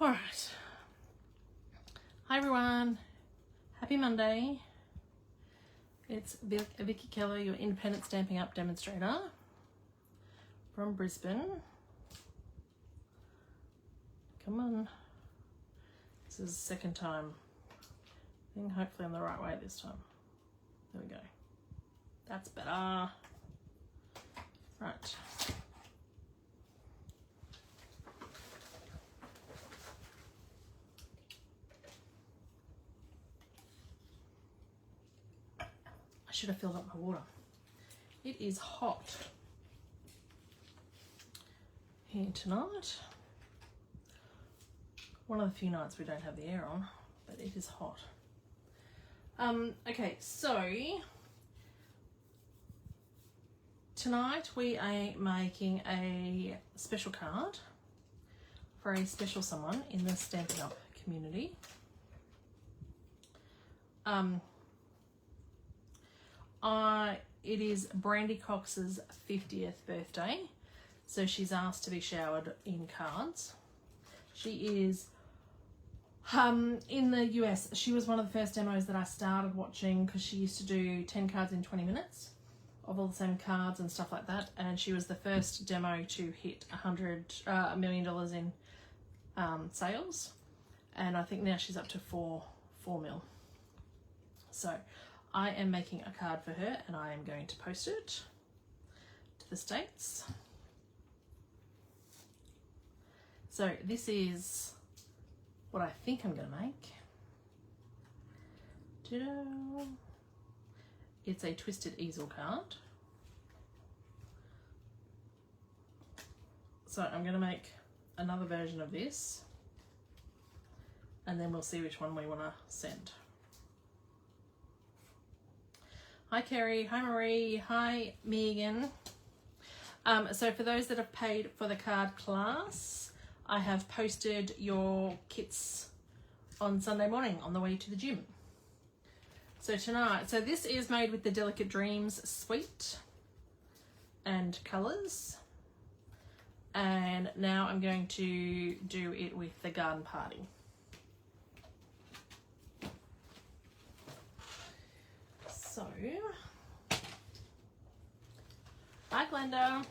All right. Hi everyone. Happy Monday. It's Vickie Kello, your independent Stampin' Up demonstrator from Brisbane. Come on. This is the second time. I think hopefully I'm the right way this time. There we go. That's better. Right. I should have filled up my water. It is hot here tonight. One of the few nights we don't have the air on, but it is hot. Okay, so tonight we are making a special card for a special someone in the Stampin' Up community. It is Brandy Cox's 50th birthday, so she's asked to be showered in cards. She is in the US. She was one of the first demos that I started watching because she used to do 10 cards in 20 minutes of all the same cards and stuff like that, and she was the first demo to hit $1 million in sales, and I think now she's up to 4 mil. So I am making a card for her and I am going to post it to the States. So this is what I think I'm going to make. Ta-da! It's a twisted easel card. So I'm going to make another version of this and then we'll see which one we want to send. Hi Kerry, hi Marie, hi Megan. So for those that have paid for the card class, I have posted your kits on Sunday morning on the way to the gym. So tonight, so this is made with the Delicate Dreams suite and colours. And now I'm going to do it with the Garden Party. So, hi Glenda.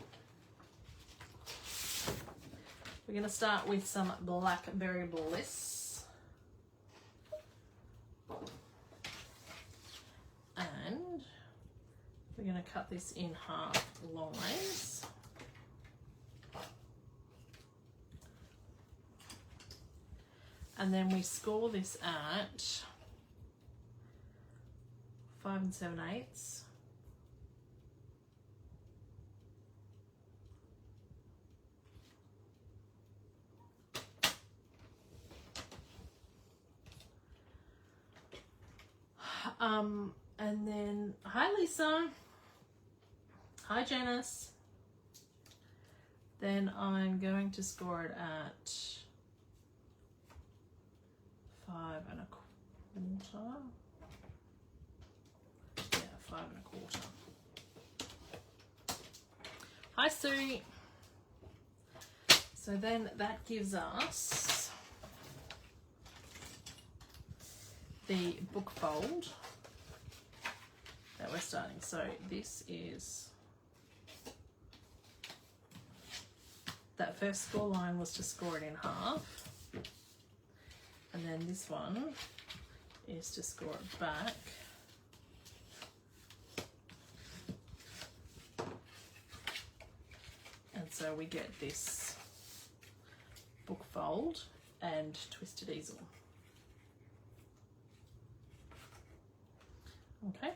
We're going to start with some Blackberry Bliss. And we're going to cut this in half long ways. And then we score this at 5 7/8. And then, hi Lisa, hi Janice. Then I'm going to score it at 5 1/4. Yeah, 5 1/4. Hi Sue. So then that gives us the book fold that we're starting. So this is, that first score line was to score it in half, and then this one is to score it back. And so we get this book fold and twisted easel. Okay.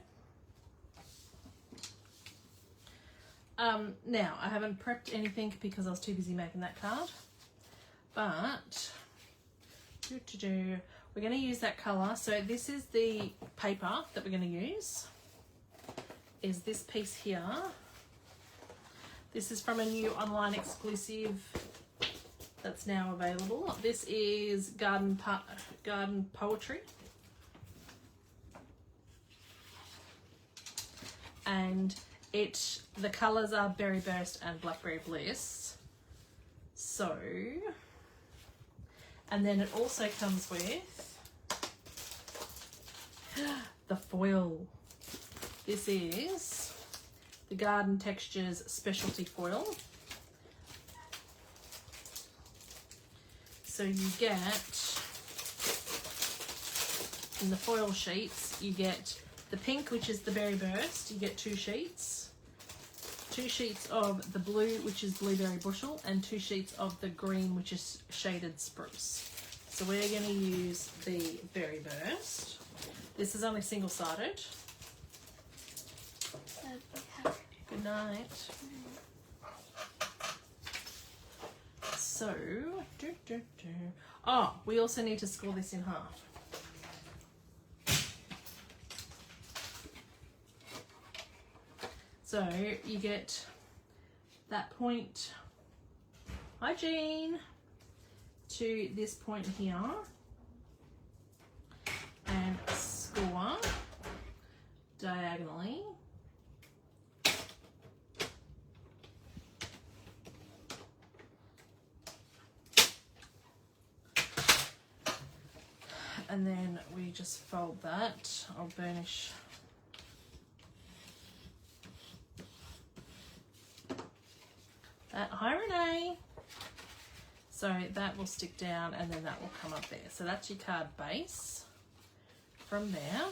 Now I haven't prepped anything because I was too busy making that card, but we're going to use that colour. So this is the paper that we're going to use, is this piece here. This is from a new online exclusive that's now available. This is Garden Poetry. And the colours are Berry Burst and Blackberry Bliss. So, And then it also comes with the foil. This is the Garden Textures Specialty Foil. So you get, in the foil sheets, you get the pink, which is the Berry Burst. You get 2 sheets. 2 sheets of the blue, which is Blueberry Bushel, and 2 sheets of the green, which is Shaded Spruce. So we're going to use the Berry Burst. This is only single-sided. Good night. So, oh, we also need to score this in half. So you get that point, hi Jean, to this point here, and score diagonally. And then we just fold that. I'll burnish that. Hi Renee. So that will stick down and then that will come up there. So that's your card base from there.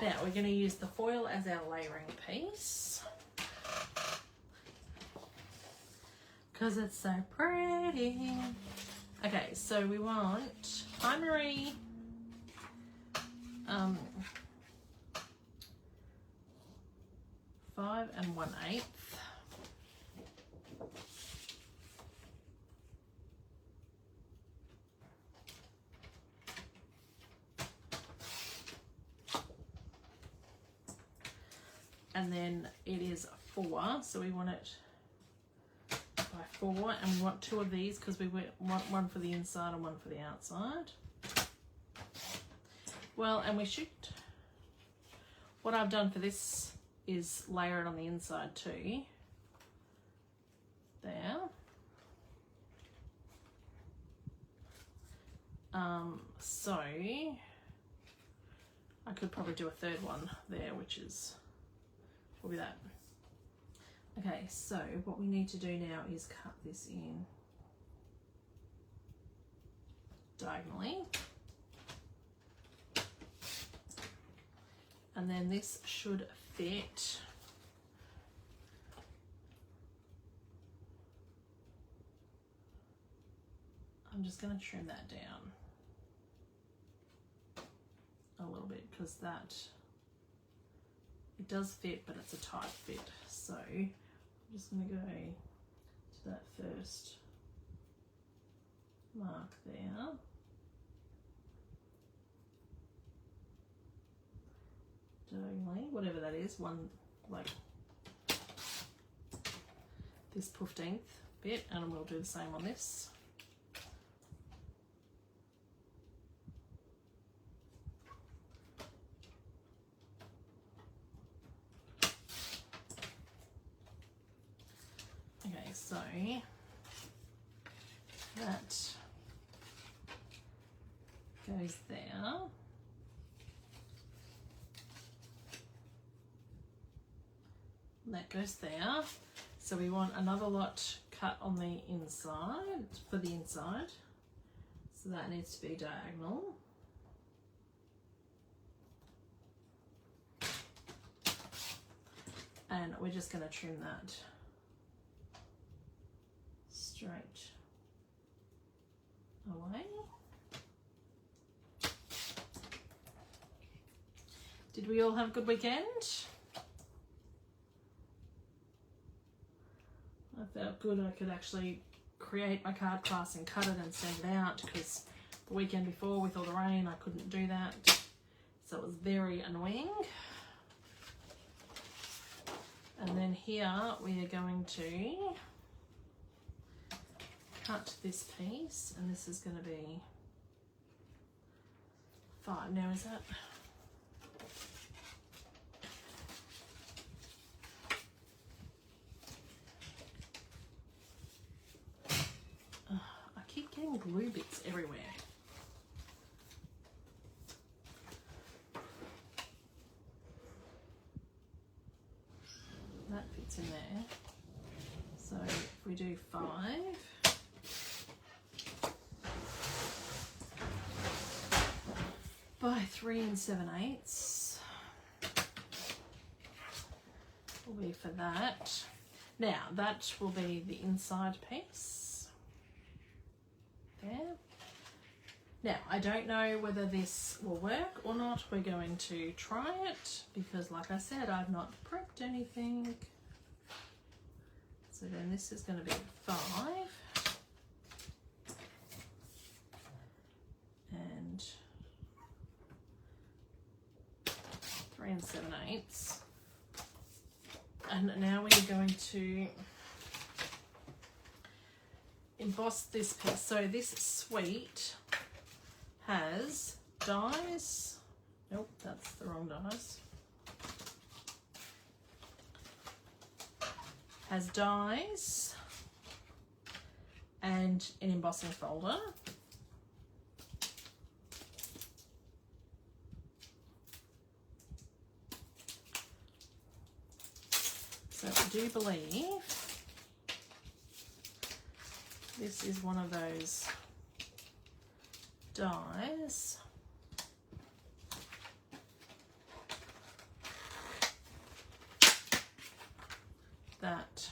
Now we're going to use the foil as our layering piece because it's so pretty. Okay, so we want, hi Marie, 5 1/8. And then it is 4, so we want it by 4, and we want 2 of these because we want one for the inside and one for the outside. Well, and we should, what I've done for this is layer it on the inside too. There. So I could probably do a third one there, which is probably that. Okay, so what we need to do now is cut this in diagonally. And then this should fit. I'm just going to trim that down a little bit because that, it does fit, but it's a tight fit. So I'm just going to go to that first mark there. Diagonally, whatever that is, one like this 15th bit, and we'll do the same on this. Okay, so that goes there. That goes there. So we want another lot cut on the inside, for the inside. So that needs to be diagonal. And we're just going to trim that straight away. Did we all have a good weekend? I felt good I could actually create my card class and cut it and send it out, because the weekend before with all the rain I couldn't do that, so it was very annoying. And then here we are going to cut this piece, and this is going to be 5. Now is that... glue bits everywhere. That fits in there. So if we do 5, by 3 7/8 will be for that. Now that will be the inside piece there. Now I don't know whether this will work or not. We're going to try it because, like I said, I've not prepped anything. So then this is going to be 5 and 3 7/8. And now we're going to emboss this piece. So this suite has dies. Nope, that's the wrong dies. Has dies and an embossing folder. So I do believe this is one of those dies that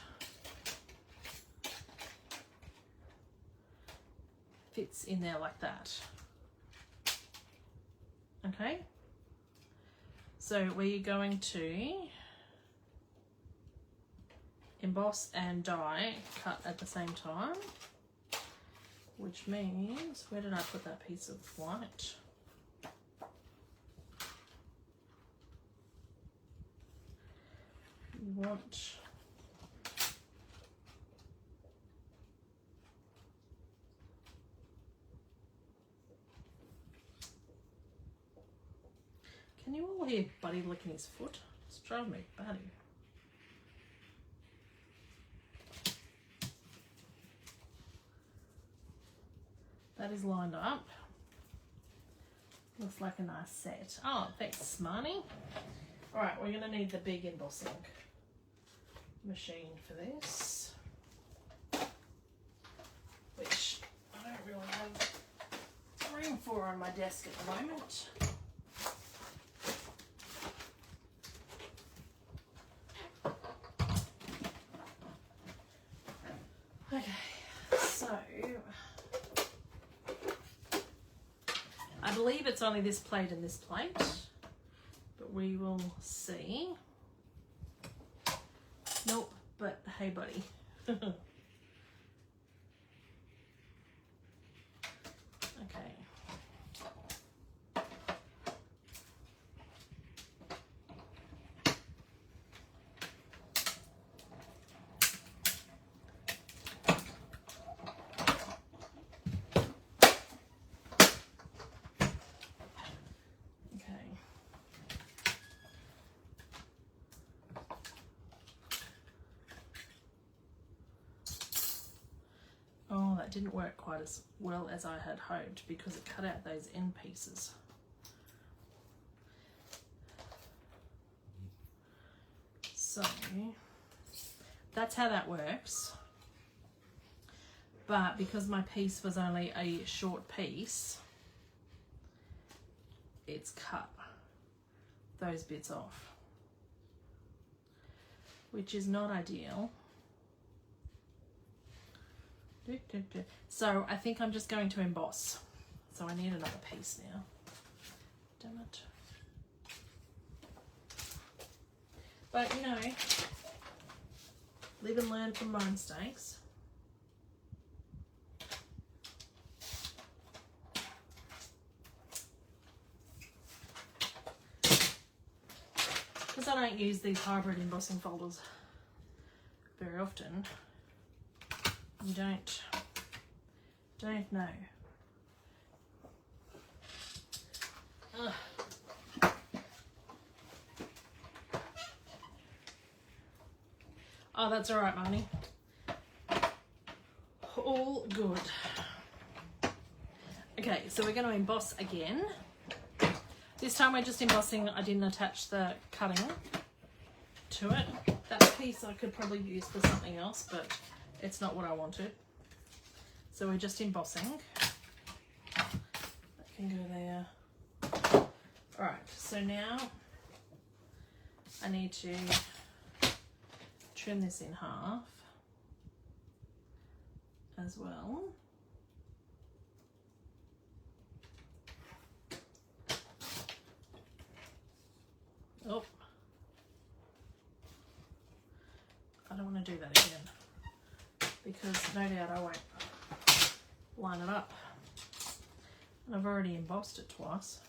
fits in there like that. Okay, so we're going to emboss and die cut at the same time, which means, where did I put that piece of white? You want can you all hear Buddy licking his foot? It's driving me batty. That is lined up. Looks like a nice set. Oh, thanks, Smarty. All right, we're going to need the big embossing machine for this, which I don't really have room for on my desk at the moment. Okay, so I believe it's only this plate and this plate, but we will see. Nope, but hey buddy. Okay. Oh, that didn't work quite as well as I had hoped because it cut out those end pieces. So that's how that works. But because my piece was only a short piece, it's cut those bits off, which is not ideal. So I think I'm just going to emboss. So I need another piece now. Damn it. But you know, live and learn from my mistakes. Because I don't use these hybrid embossing folders very often. You don't know. Ugh. Oh, that's all right, Marnie. All good. Okay, so we're going to emboss again. This time we're just embossing. I didn't attach the cutting to it. That piece I could probably use for something else, but it's not what I wanted. So we're just embossing. That can go there. Alright, so now I need to trim this in half as well. Oh, I don't want to do that again because no doubt I won't line it up. And I've already embossed it twice.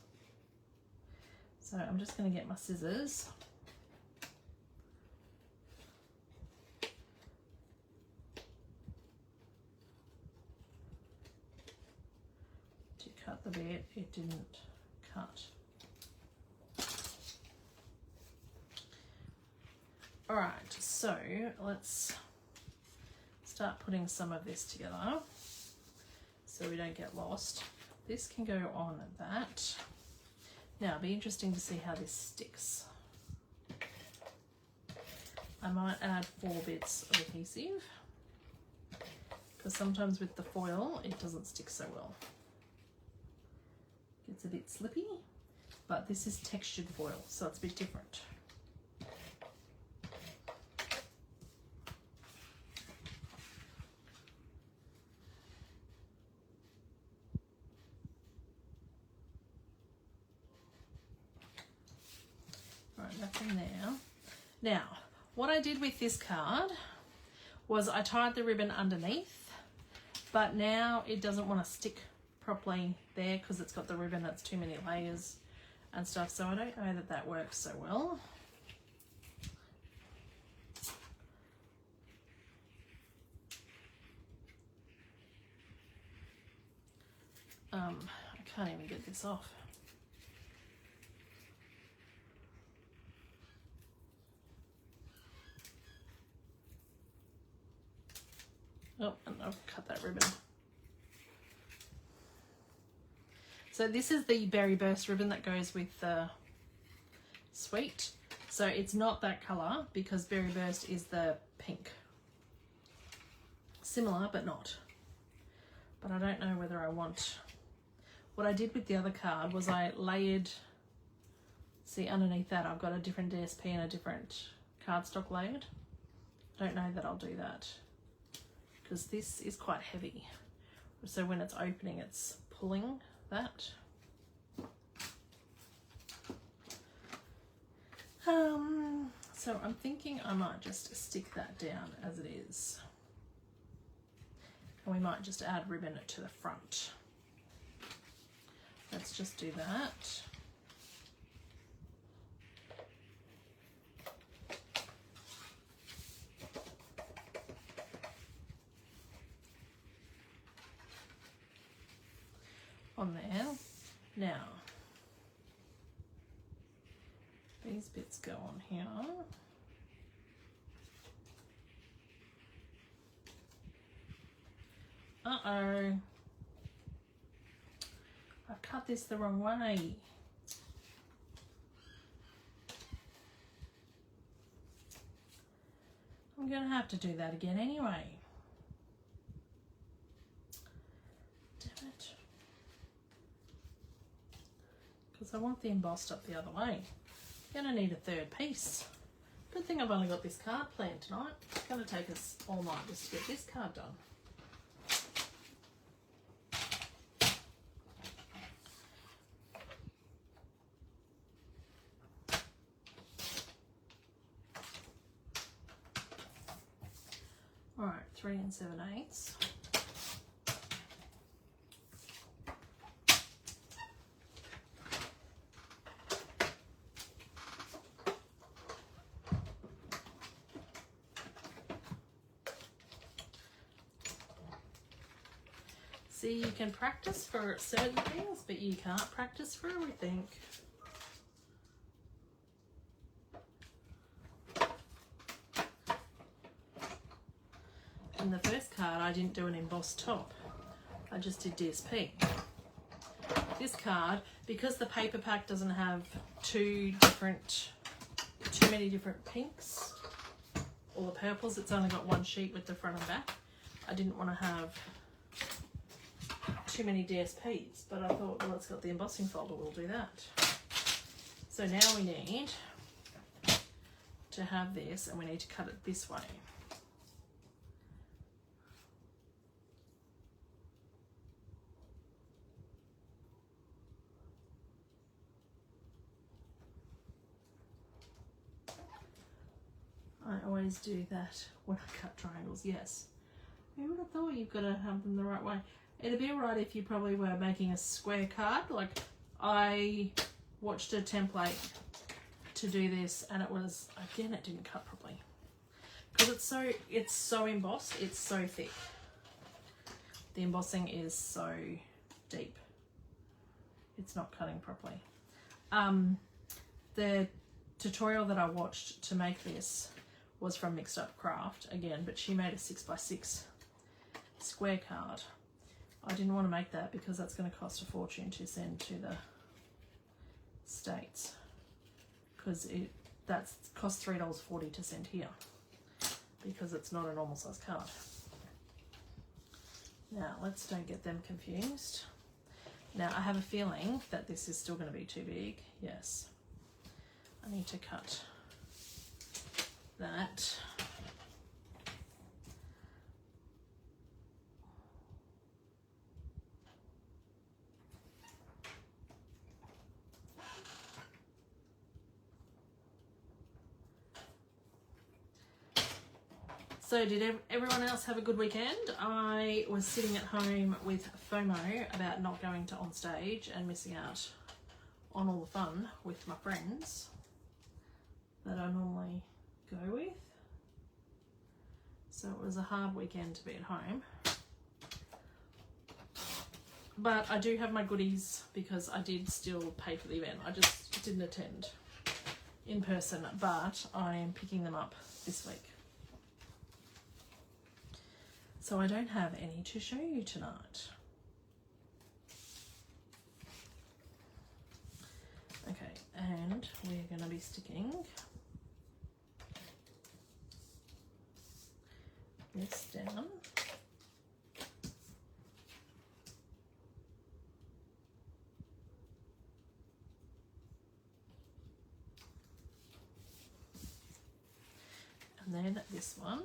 So I'm just going to get my scissors. To cut the bit it didn't cut. Alright, so let's start putting some of this together so we don't get lost. This can go on that. Now it'll be interesting to see how this sticks. I might add 4 bits of adhesive because sometimes with the foil it doesn't stick so well. It's a bit slippy, but this is textured foil, so it's a bit different. That's in there. Now, what I did with this card was I tied the ribbon underneath, but now it doesn't want to stick properly there because it's got the ribbon that's too many layers and stuff, so I don't know that that works so well. I can't even get this off. Oh, and I've cut that ribbon. So this is the Berry Burst ribbon that goes with the suite. So it's not that colour because Berry Burst is the pink. Similar, but not. But I don't know whether I want... What I did with the other card was I layered... See, underneath that I've got a different DSP and a different cardstock layered. I don't know that I'll do that, because this is quite heavy. So when it's opening, it's pulling that. So I'm thinking I might just stick that down as it is. And we might just add ribbon to the front. Let's just do that. On there. Now, these bits go on here. Uh-oh. I've cut this the wrong way. I'm going to have to do that again anyway. Damn it. Because I want the embossed up the other way. I'm going to need a third piece. Good thing I've only got this card planned tonight. It's going to take us all night just to get this card done. Alright, 3 7/8. See, you can practice for certain things, but you can't practice for everything. In the first card, I didn't do an embossed top. I just did DSP. this card, because the paper pack doesn't have too many different pinks or the purples, it's only got one sheet with the front and back. I didn't want to have too many DSPs, but I thought, well, it's got the embossing folder, we'll do that. So now we need to have this, and we need to cut it this way. I always do that when I cut triangles, yes. Who would have thought you've got to have them the right way? It'd be alright if you probably were making a square card. Like, I watched a template to do this, and it was, again, it didn't cut properly. Because it's so embossed, it's so thick. The embossing is so deep. It's not cutting properly. The tutorial that I watched to make this was from Mixed Up Craft again, but she made a 6x6 square card. I didn't want to make that because that's going to cost a fortune to send to the States, because that costs $3.40 to send here because it's not a normal size card. Now let's don't get them confused. Now I have a feeling that this is still going to be too big. Yes, I need to cut that. So did everyone else have a good weekend? I was sitting at home with FOMO about not going to on stage and missing out on all the fun with my friends that I normally go with. So it was a hard weekend to be at home. But I do have my goodies because I did still pay for the event. I just didn't attend in person, but I am picking them up this week. So I don't have any to show you tonight. Okay, and we're going to be sticking this down. And then this one.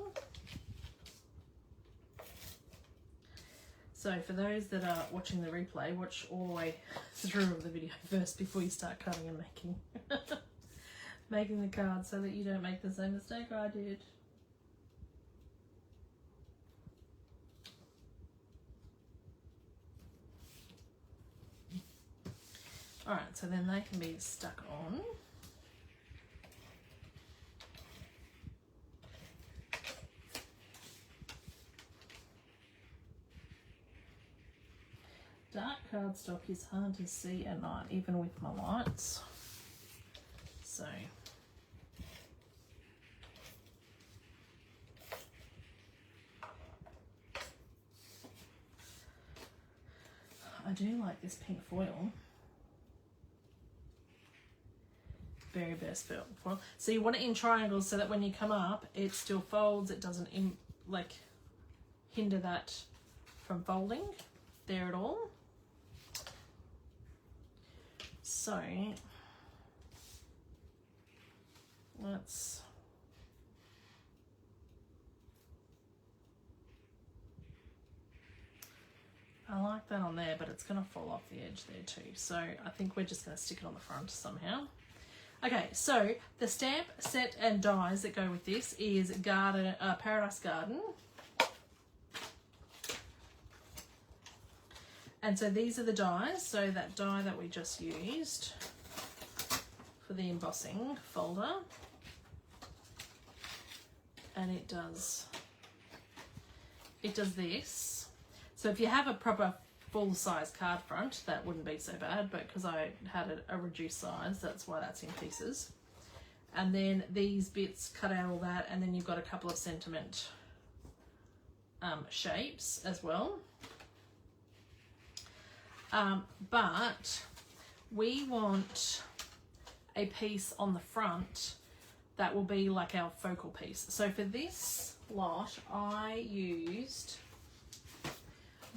So for those that are watching the replay, watch all the way through the video first before you start cutting and making the card, so that you don't make the same mistake I did. Alright, so then they can be stuck on. Dark cardstock is hard to see at night, even with my lights. So I do like this pink foil. Very best foil. So you want it in triangles so that when you come up, it still folds. It doesn't hinder that from folding there at all. So let's I like that on there, but it's going to fall off the edge there too. So I think we're just going to stick it on the front somehow. Okay, so the stamp set and dies that go with this is Paradise Garden. And so these are the dies. So that die that we just used for the embossing folder. And it does this. So if you have a proper full-size card front, that wouldn't be so bad, but because I had a reduced size, that's why that's in pieces. And then these bits cut out all that, and then you've got a couple of sentiment shapes as well. But we want a piece on the front that will be like our focal piece. So for this lot, I used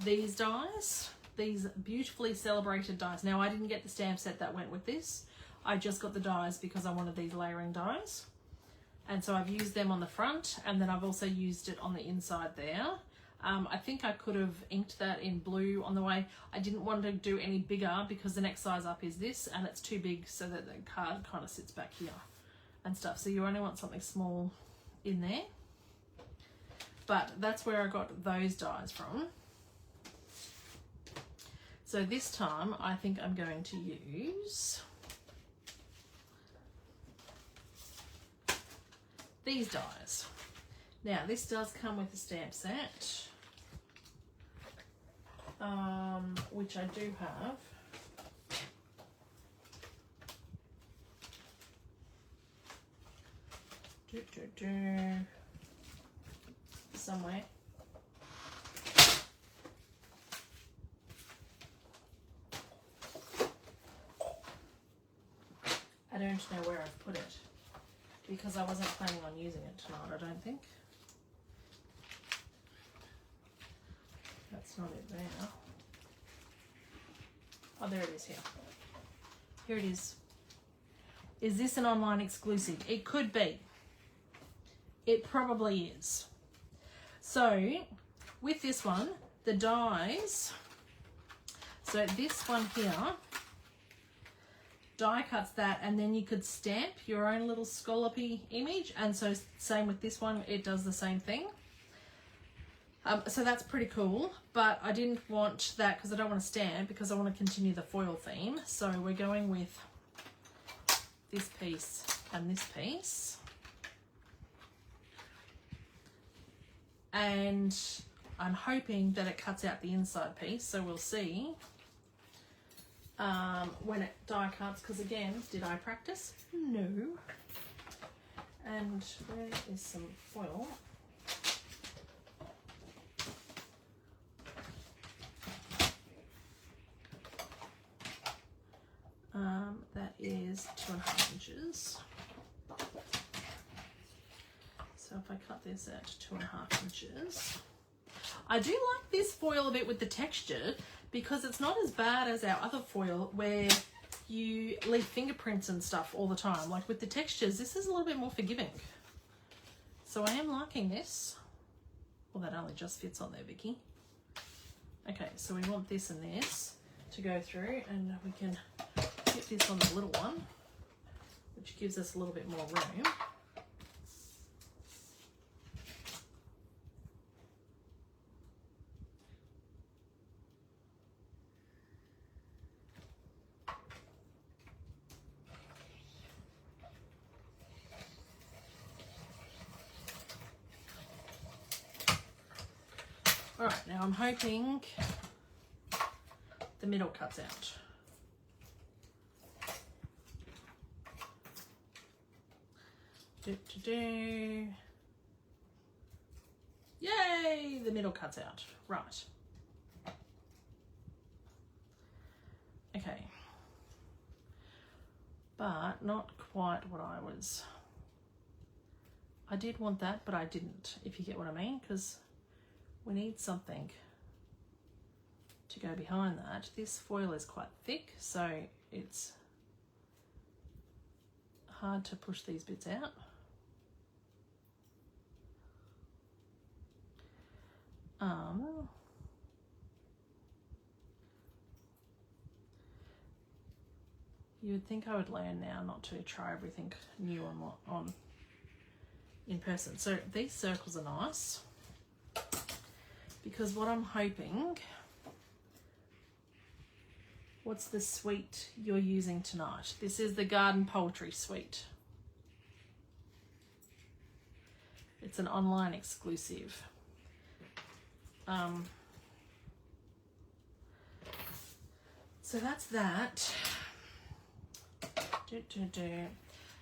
these dies, these beautifully celebrated dies. Now, I didn't get the stamp set that went with this. I just got the dies because I wanted these layering dies. And so I've used them on the front, and then I've also used it on the inside there. I think I could have inked that in blue on the way. I didn't want to do any bigger because the next size up is this, and it's too big so that the card kind of sits back here and stuff. So you only want something small in there. But that's where I got those dies from. So this time I think I'm going to use these dies. Now this does come with a stamp set, which I do have. Somewhere. I don't know where I've put it because I wasn't planning on using it tonight, I don't think. That's not it there. Oh, there it is here. Here it is. Is this an online exclusive? It could be. It probably is. So with this one, the dies, so this one here, die cuts that, and then you could stamp your own little scallopy image. And so same with this one, it does the same thing. So that's pretty cool, but I didn't want that because I don't want to stamp, because I want to continue the foil theme. So we're going with this piece and this piece. And I'm hoping that it cuts out the inside piece, so we'll see when it die cuts, because again, did I practice? No. And where is some foil? That is 2.5 inches. So if I cut this at 2.5 inches, I do like this foil a bit with the texture, because it's not as bad as our other foil where you leave fingerprints and stuff all the time. Like with the textures, this is a little bit more forgiving. So I am liking this. Well, that only just fits on there, Vickie. Okay, so we want this and this to go through, and we can get this on the little one, which gives us a little bit more room. All right, now I'm hoping the middle cuts out. Yay, the middle cuts out. Right. Okay. But not quite what I was. I did want that, but I didn't, if you get what I mean, because we need something to go behind that. This foil is quite thick, so it's hard to push these bits out. You would think I would learn now not to try everything new on in person. So these circles are nice, because what I'm hoping, what's the suite you're using tonight? This is the Garden Poultry Suite. It's an online exclusive. So that's that.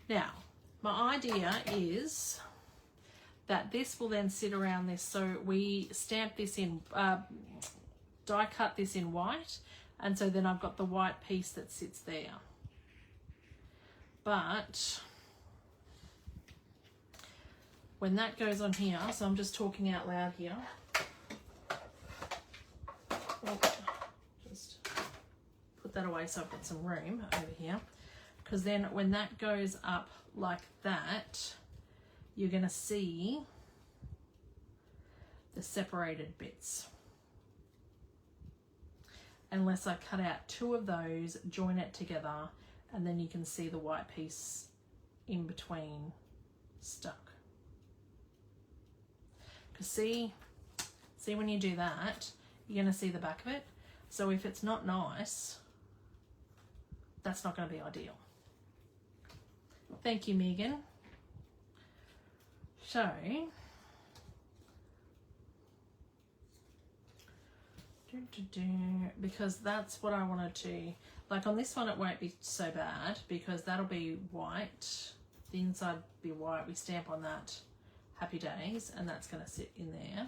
Now, my idea is that this will then sit around this. So we stamp this in, die cut this in white, And so then I've got the white piece that sits there. But when that goes on here, so I'm just talking out loud here. Just put that away so I've got some room over here. Because then when that goes up like that, you're going to see the separated bits. Unless I cut out 2 of those, join it together, and then you can see the white piece in between stuck. Because see when you do that, you're going to see the back of it. So if it's not nice, that's not going to be ideal. Thank you, Megan. So, because that's what I wanted to, like on this one it won't be so bad because that'll be white, the inside be white, we stamp on that happy days, and that's going to sit in there.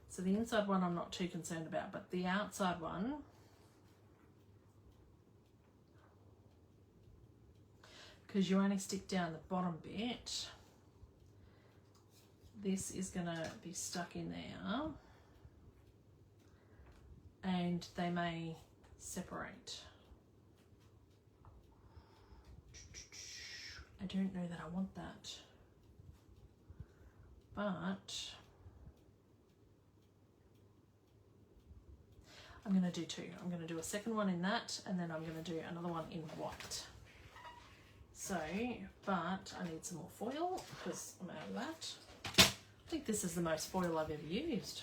So the inside one I'm not too concerned about, but the outside one, because you only stick down the bottom bit, this is going to be stuck in there and they may separate. I don't know that I want that, but I'm going to do 2. I'm going to do a second one in that, and then I'm going to do another one in white. So, but I need some more foil because I'm out of that. I think this is the most foil I've ever used.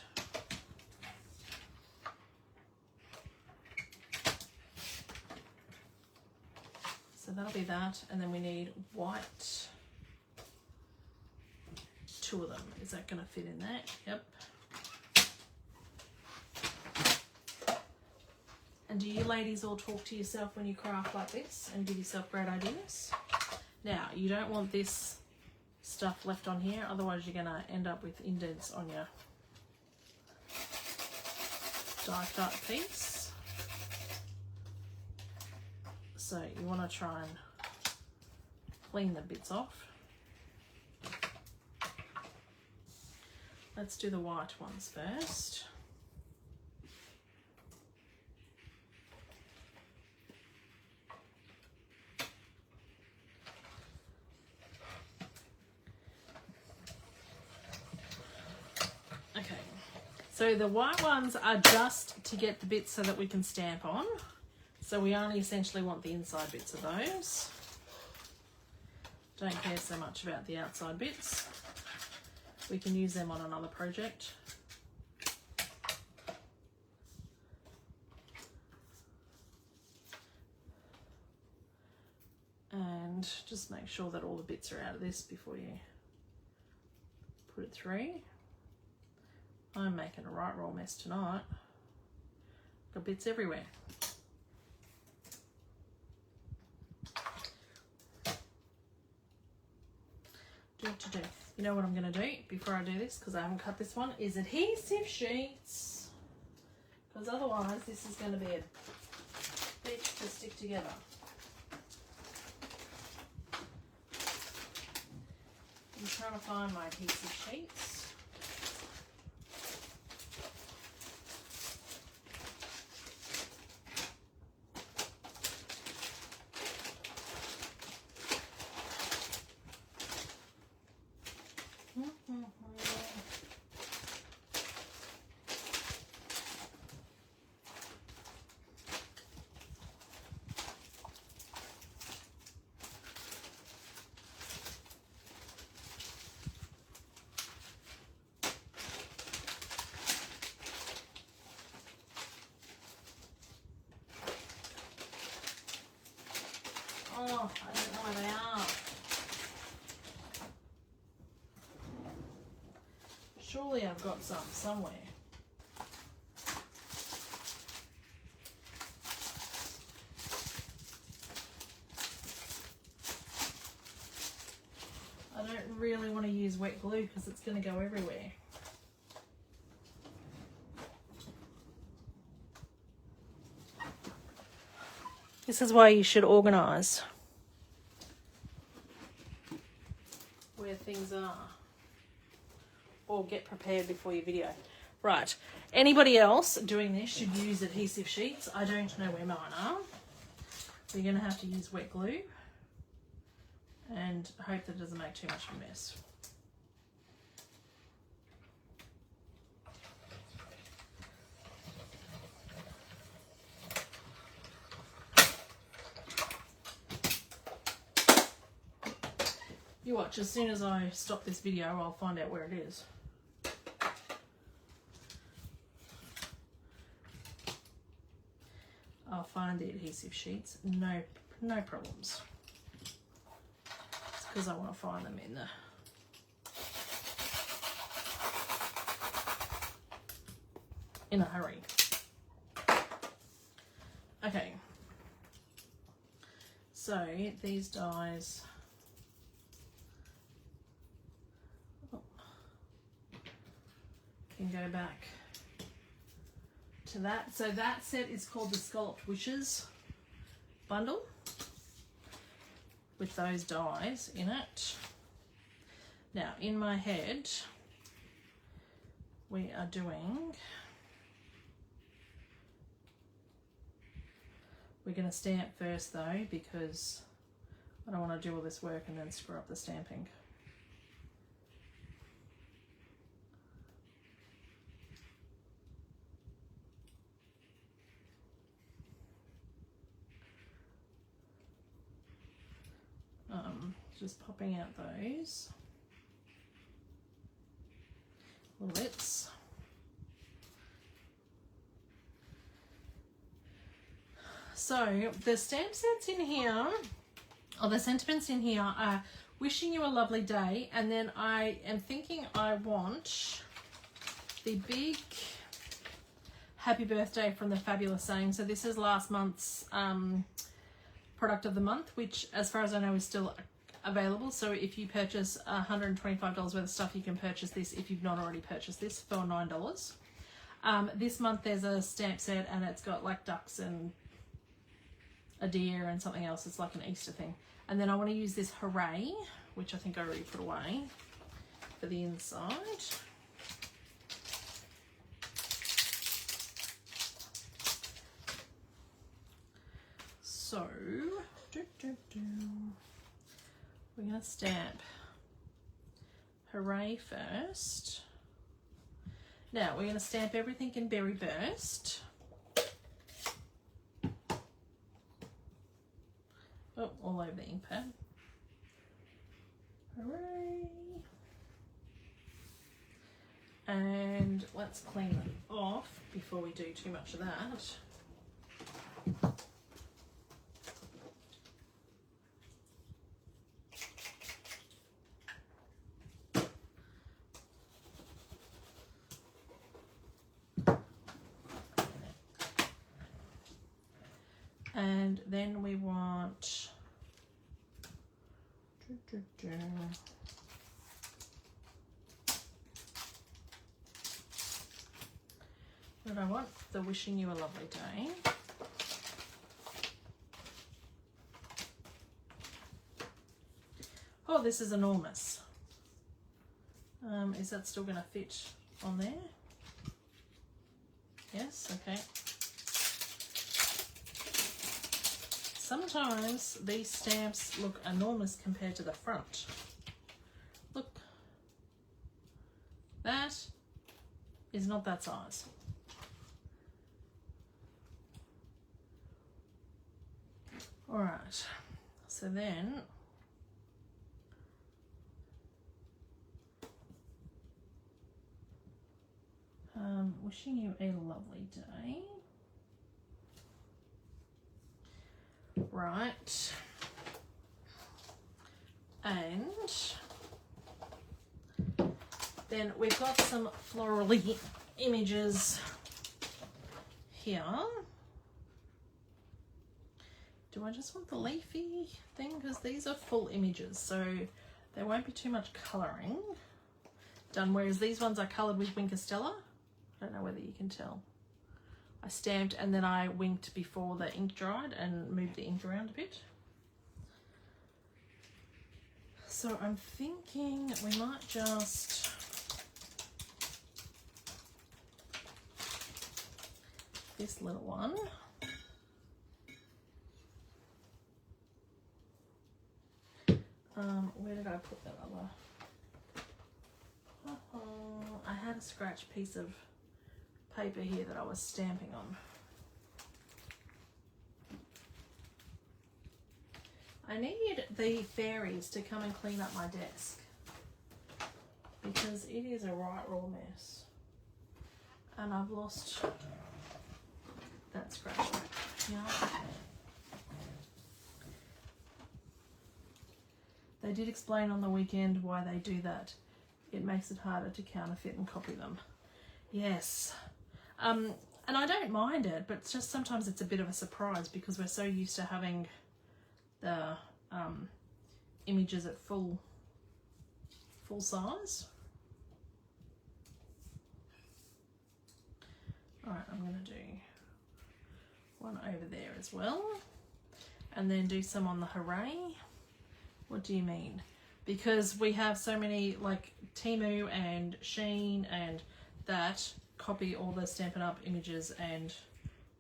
So that'll be that, and then we need white. 2 of them. Is that going to fit in there? Yep. And do you ladies all talk to yourself when you craft like this and give yourself great ideas? Now, you don't want this stuff left on here, otherwise you're going to end up with indents on your die cut piece. So you want to try and clean the bits off. Let's do the white ones first. Okay, so the white ones are just to get the bits so that we can stamp on. So we only essentially want the inside bits of those. Don't care so much about the outside bits. We can use them on another project. And just make sure that all the bits are out of this before you put it through. I'm making a right roll mess tonight. Got bits everywhere. You know what I'm going to do before I do this, because I haven't cut this one, is adhesive sheets. Because otherwise this is going to be a bitch to stick together. I'm trying to find my adhesive sheets. Oh, I don't know where they are. Surely I've got some somewhere. I don't really want to use wet glue because it's going to go everywhere. This is why you should organise where things are, or get prepared before your video. Right, anybody else doing this should use adhesive sheets. I don't know where mine are. We're going to have to use wet glue and hope that it doesn't make too much of a mess. You watch, as soon as I stop this video, I'll find out where it is. I'll find the adhesive sheets, no problems. It's because I want to find them in a hurry. Okay, so these dies can go back to that. So that set is called the Scalloped Wishes bundle with those dies in it. Now in my head we are doing, we're going to stamp first though, because I don't want to do all this work and then screw up the stamping. Just popping out those little bits. So the stamp sets in here, or the sentiments in here, are wishing you a lovely day, and then I am thinking I want the big happy birthday from the Fabulous Saying. So this is last month's product of the month, which as far as I know is still available. So if you purchase $125 worth of stuff, you can purchase this if you've not already purchased this for $9. This month there's a stamp set and it's got like ducks and a deer and something else. It's like an Easter thing. And then I want to use this Hooray, which I think I already put away, for the inside. So we're going to stamp Hooray first. Now we're going to stamp everything in Berry Burst. Oh, all over the ink pad. Hooray! And let's clean it off before we do too much of that. And then we want what I want, the wishing you a lovely day. Oh, this is enormous. Is that still going to fit on there? Yes, okay. Sometimes these stamps look enormous compared to the front. Look, that is not that size. All right, so then wishing you a lovely day. Right, and then we've got some florally images here. Do I just want the leafy thing? Because these are full images, so there won't be too much colouring done, whereas these ones are coloured with Wink Stella. I don't know whether you can tell. I stamped and then I winked before the ink dried and moved the ink around a bit. So I'm thinking we might just this little one. Where did I put that other? I had a scratch piece of paper here that I was stamping on. I need the fairies to come and clean up my desk because it is a right raw mess. And I've lost that scratch paper. Yeah. They did explain on the weekend why they do that. It makes it harder to counterfeit and copy them. Yes. And I don't mind it, but it's just sometimes it's a bit of a surprise because we're so used to having the images at full size. Alright, I'm going to do one over there as well. And then do some on the hooray. What do you mean? Because we have so many, like Temu and Shein and that copy all the Stampin' Up images and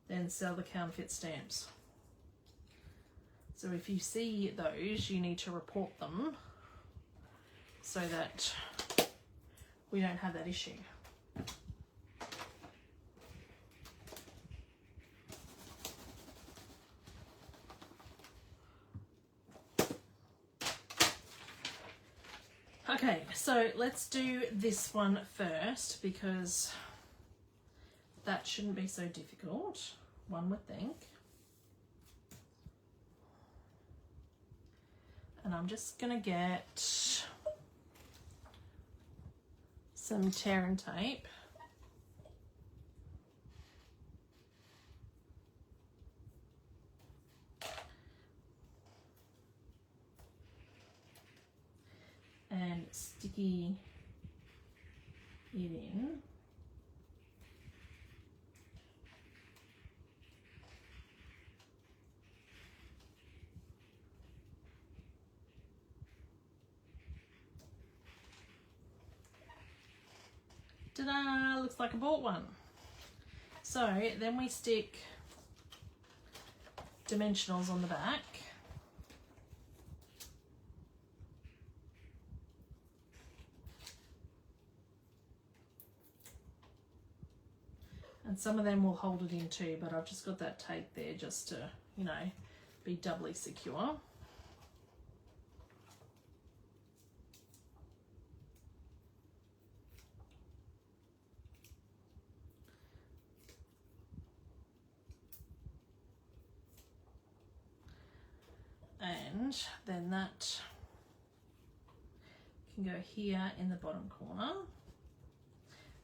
then sell the counterfeit stamps. So if you see those, you need to report them so that we don't have that issue. Okay, so let's do this one first because that shouldn't be so difficult, one would think. And I'm just going to get some tear and tape. And sticky it in. Ta-da! Looks like I bought one. So then we stick dimensionals on the back. And some of them will hold it in too, but I've just got that tape there just to, you know, be doubly secure. And then that can go here in the bottom corner.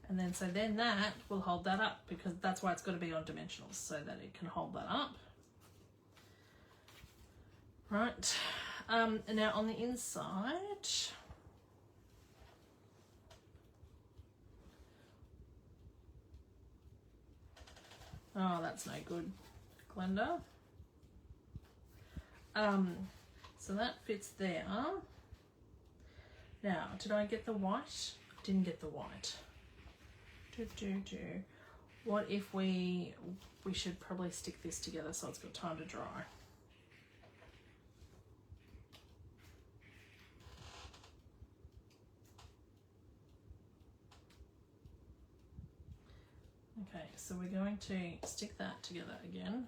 And then so then that will hold that up because that's why it's got to be on dimensionals so that it can hold that up. Right. And now on the inside, oh, that's no good, Glenda. So that fits there. Now, did I get the white? Didn't get the white. What if we should probably stick this together so it's got time to dry. Okay, so we're going to stick that together again.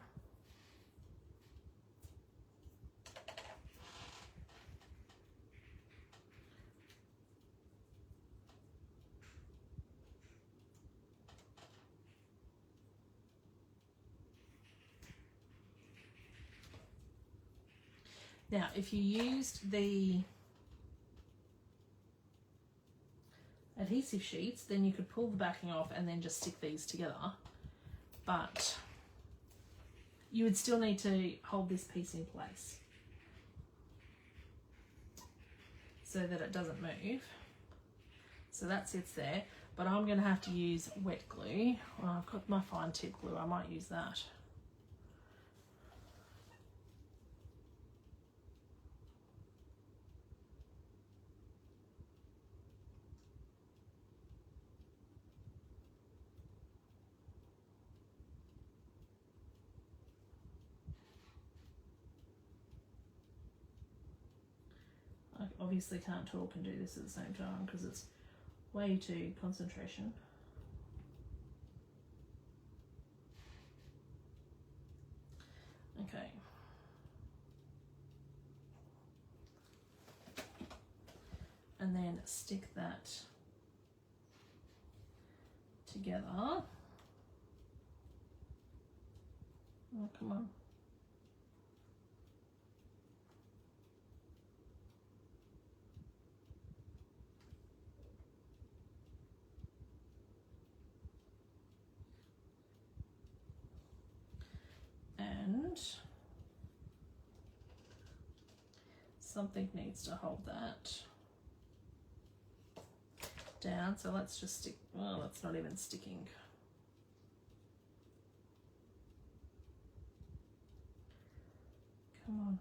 Now, if you used the adhesive sheets, then you could pull the backing off and then just stick these together. But you would still need to hold this piece in place so that it doesn't move. So that sits there. but I'm going to have to use wet glue. Well, I've got my fine tip glue, I might use that. I obviously can't talk and do this at the same time because it's way too concentration. Okay. And then stick that together. Oh, come on. And something needs to hold that down, so let's just stick, well, that's not even sticking. Come on.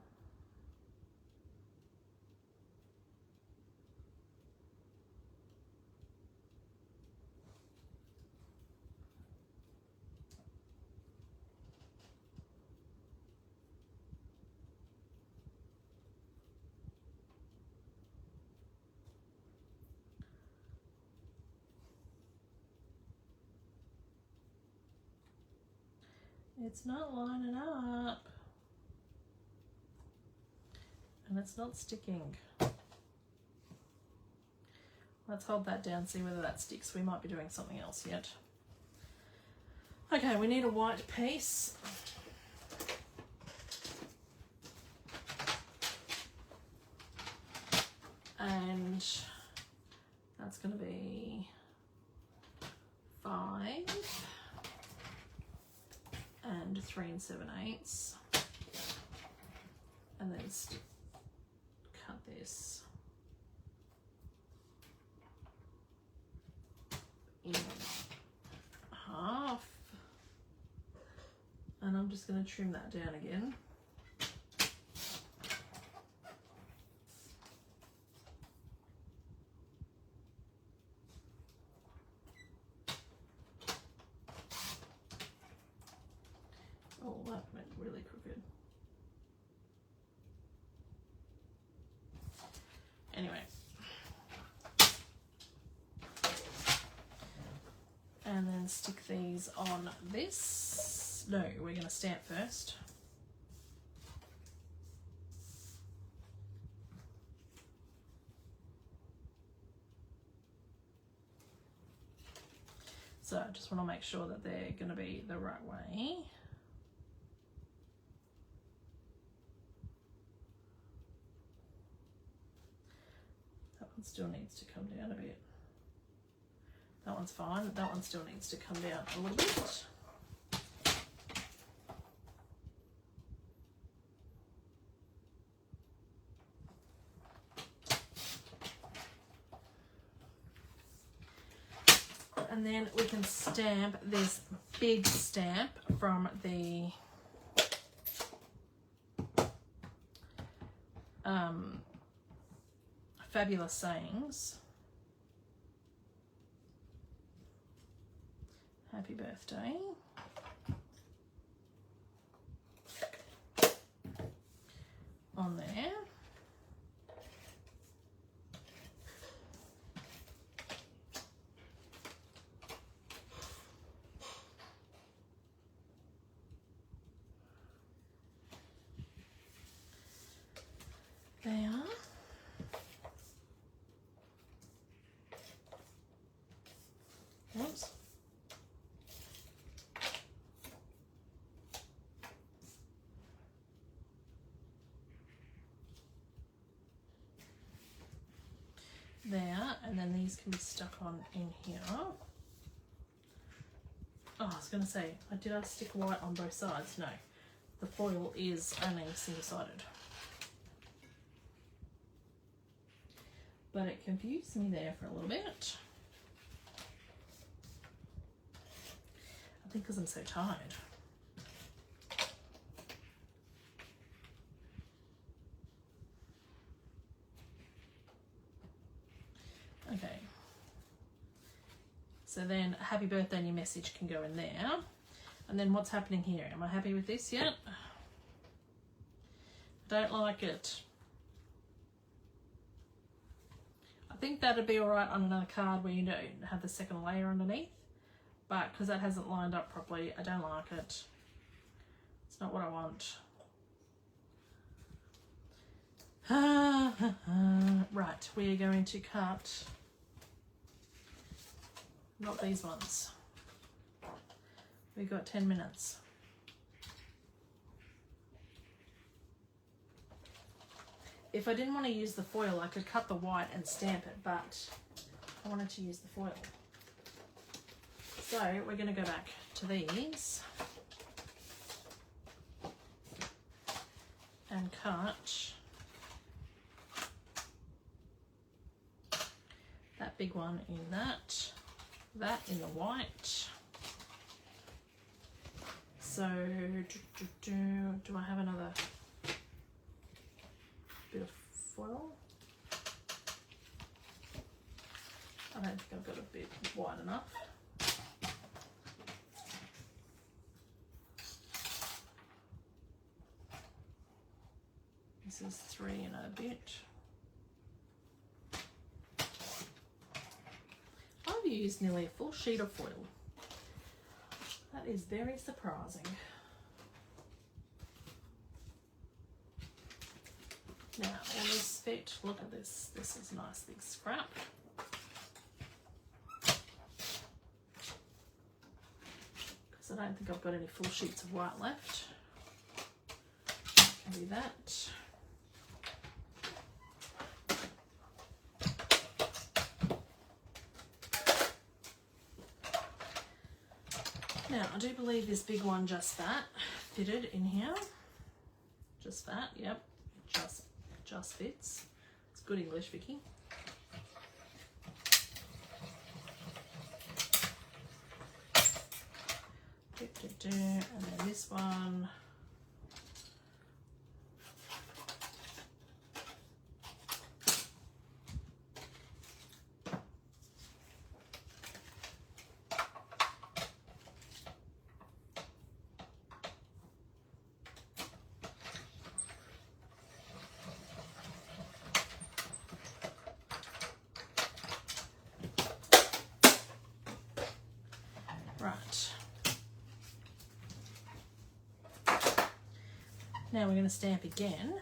It's not lining up. And it's not sticking. Let's hold that down, see whether that sticks. We might be doing something else yet. Okay, we need a white piece. And that's going to be 5 and 3 7/8, and then cut this in half, and I'm just going to trim that down again. Oh, that went really crooked. Anyway. And then stick these on this. No, we're going to stamp first. So I just want to make sure that they're going to be the right way. Still needs to come down a bit. That one's fine. That one still needs to come down a little bit. And then we can stamp this big stamp from the Fabulous Sayings. Happy birthday. On there. There. Oops. There, and then these can be stuck on in here. Oh, I was going to say, did I stick white on both sides? No, the foil is only single-sided. But it confused me there for a little bit. think because I'm so tired. Okay. So then happy birthday and your message can go in there. And then what's happening here? Am I happy with this yet? Don't like it. I think that'd be all right on another card where you don't have the second layer underneath. But because that hasn't lined up properly, I don't like it. It's not what I want. Right, we're going to cut, not these ones. We've got 10 minutes. If I didn't want to use the foil, I could cut the white and stamp it, but I wanted to use the foil. So we're going to go back to these and cut that big one in that in the white. So do I have another bit of foil? I don't think I've got a bit wide enough. This is 3 and a bit. I've used nearly a full sheet of foil. That is very surprising. Now, all this fit, look at this. This is a nice big scrap. Because I don't think I've got any full sheets of white left. Can do that. Now, I do believe this big one just that fitted in here. Just that, yep. Just fits. It's good English, Vickie. And then this one. Right. Now we're going to stamp again.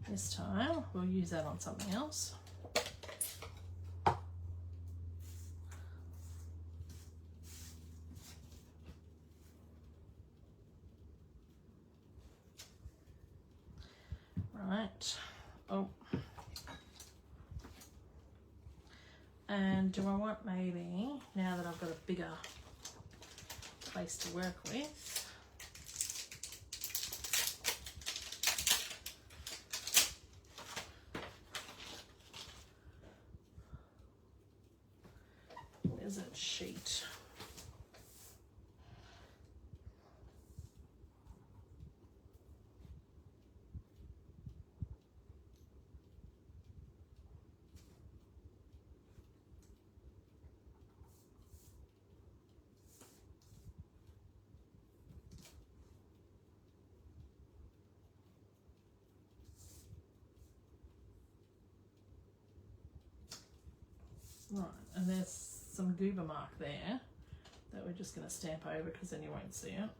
This time we'll use that on something else. Right. Oh. And do I want maybe, now that I've got a bigger place to work with, where's that sheet? Right, and there's some goober mark there that we're just going to stamp over because then you won't see it.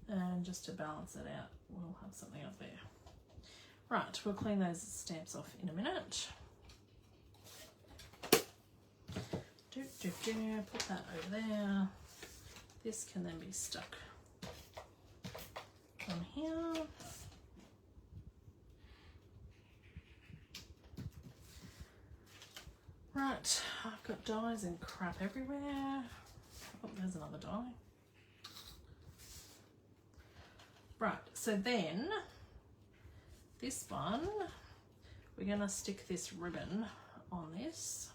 And just to balance it out, we'll have something up there. Right, we'll clean those stamps off in a minute. Put that over there. This can then be stuck on here. Right, I've got dies and crap everywhere. Oh, there's another die. Right, so then this one we're going to stick this ribbon on this.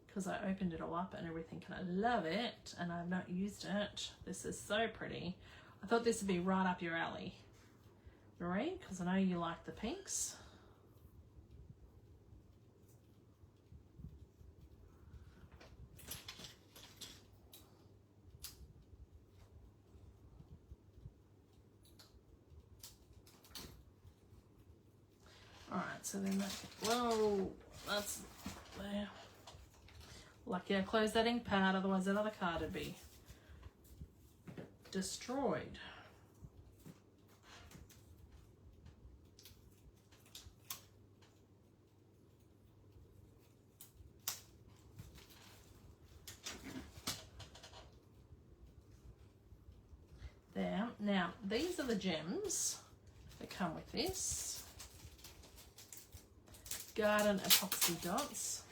Because I opened it all up and everything, and I love it, and I've not used it. This is so pretty. I thought this would be right up your alley, Marie, because I know you like the pinks. All right, so then that, whoa, that's there. Lucky I closed that ink pad, otherwise that other card would be destroyed. There. Now, these are the gems that come with this. Garden epoxy dots.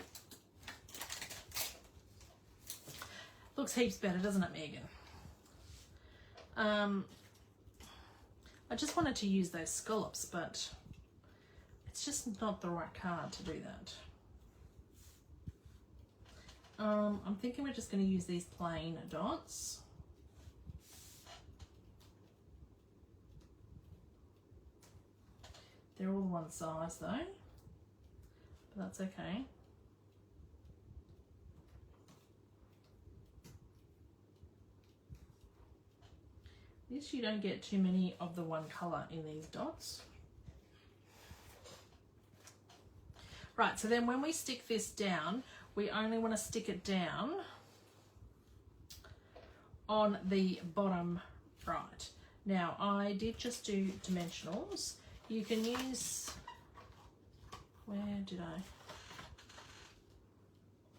Looks heaps better, doesn't it, Megan? I just wanted to use those scallops, but it's just not the right card to do that. I'm thinking we're just going to use these plain dots. They're all one size though, but that's okay. At least you don't get too many of the one colour in these dots. Right, so then when we stick this down, we only want to stick it down on the bottom right. Now, I did just do dimensionals. You can use, where did I?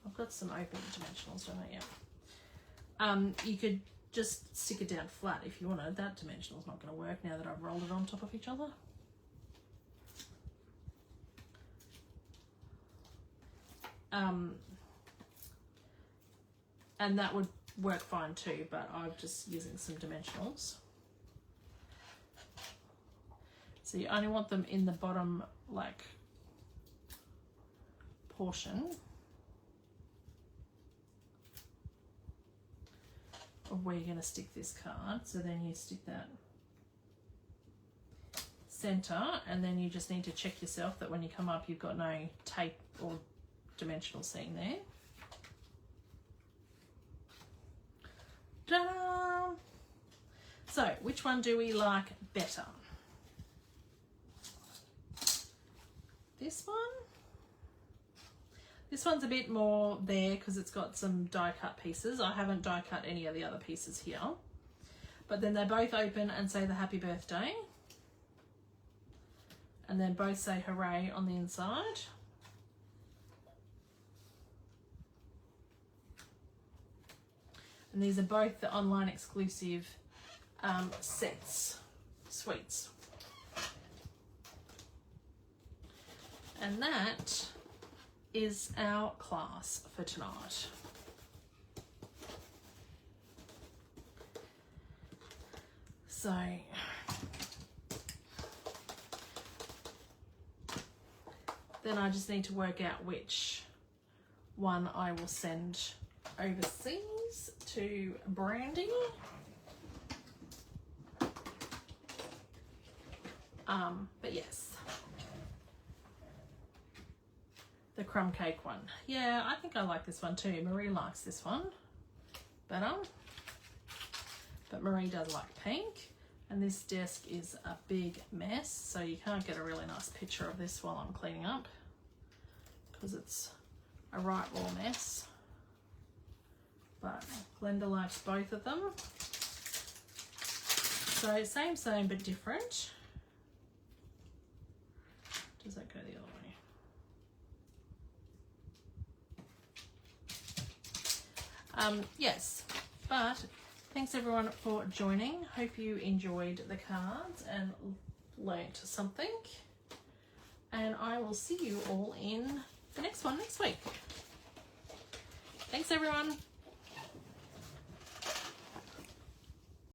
I've got some open dimensionals, don't I? Yeah. You could just stick it down flat if you wanted. That dimensional's not going to work now that I've rolled it on top of each other. And that would work fine too, but I'm just using some dimensionals. So you only want them in the bottom, like, portion of where you're going to stick this card. So then you stick that center, and then you just need to check yourself that when you come up you've got no tape or dimensional seam there. Ta-da! So which one do we like better? This one? This one's a bit more there because it's got some die cut pieces. I haven't die cut any of the other pieces here. But then they both open and say the happy birthday. And then both say hooray on the inside. And these are both the online exclusive suites. And that is our class for tonight. So then I just need to work out which one I will send overseas to Brandy. But yes. The crumb cake one. Yeah, I think I like this one too. Marie likes this one better. But Marie does like pink. And this desk is a big mess, so you can't get a really nice picture of this while I'm cleaning up because it's a right raw mess. But Glenda likes both of them. So same but different. Does that go the other way? Yes, but thanks everyone for joining. Hope you enjoyed the cards and learnt something. And I will see you all in the next one next week. Thanks everyone.